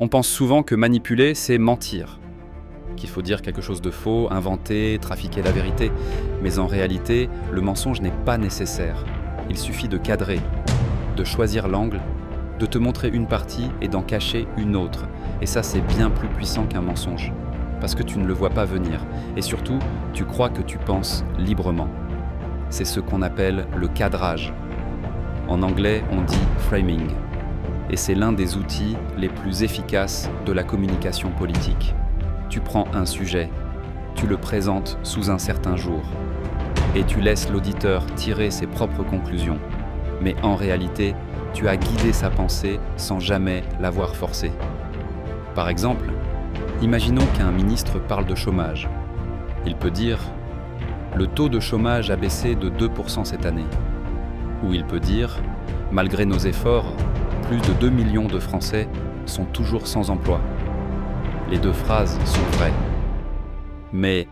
On pense souvent que manipuler, c'est mentir, qu'il faut dire quelque chose de faux, inventer, trafiquer la vérité. Mais en réalité, le mensonge n'est pas nécessaire. Il suffit de cadrer, de choisir l'angle, de te montrer une partie et d'en cacher une autre. Et ça, c'est bien plus puissant qu'un mensonge, parce que tu ne le vois pas venir. Et surtout, tu crois que tu penses librement. C'est ce qu'on appelle le cadrage. En anglais, on dit framing. Et c'est l'un des outils les plus efficaces de la communication politique. Tu prends un sujet, tu le présentes sous un certain jour, et tu laisses l'auditeur tirer ses propres conclusions. Mais en réalité, tu as guidé sa pensée sans jamais l'avoir forcée. Par exemple, imaginons qu'un ministre parle de chômage. Il peut dire « Le taux de chômage a baissé de 2% cette année ». Ou il peut dire « Malgré nos efforts, plus de 2 millions de Français sont toujours sans emploi ». Les deux phrases sont vraies. Mais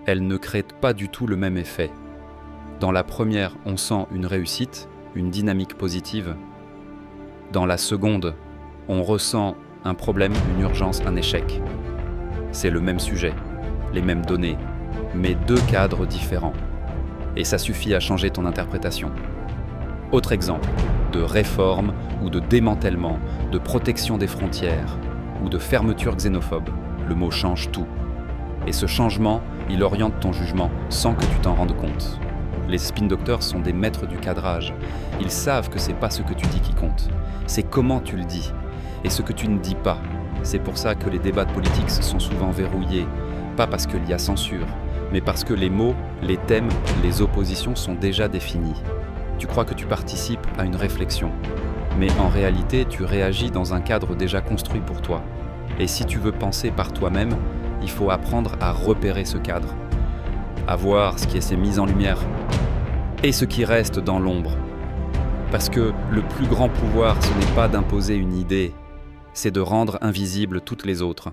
elles ne créent pas du tout le même effet. Dans la première, on sent une réussite, une dynamique positive. Dans la seconde, on ressent un problème, une urgence, un échec. C'est le même sujet, les mêmes données, mais deux cadres différents. Et ça suffit à changer ton interprétation. Autre exemple, de réforme ou de démantèlement, de protection des frontières ou de fermeture xénophobe. Le mot change tout. Et ce changement, il oriente ton jugement sans que tu t'en rendes compte. Les spin doctors sont des maîtres du cadrage. Ils savent que c'est pas ce que tu dis qui compte, c'est comment tu le dis et ce que tu ne dis pas. C'est pour ça que les débats politiques sont souvent verrouillés, pas parce qu'il y a censure, mais parce que les mots, les thèmes, les oppositions sont déjà définis. Tu crois que tu participes à une réflexion, mais en réalité, tu réagis dans un cadre déjà construit pour toi. Et si tu veux penser par toi-même, il faut apprendre à repérer ce cadre, à voir ce qui s'est mis en lumière et ce qui reste dans l'ombre. Parce que le plus grand pouvoir, ce n'est pas d'imposer une idée, c'est de rendre invisibles toutes les autres.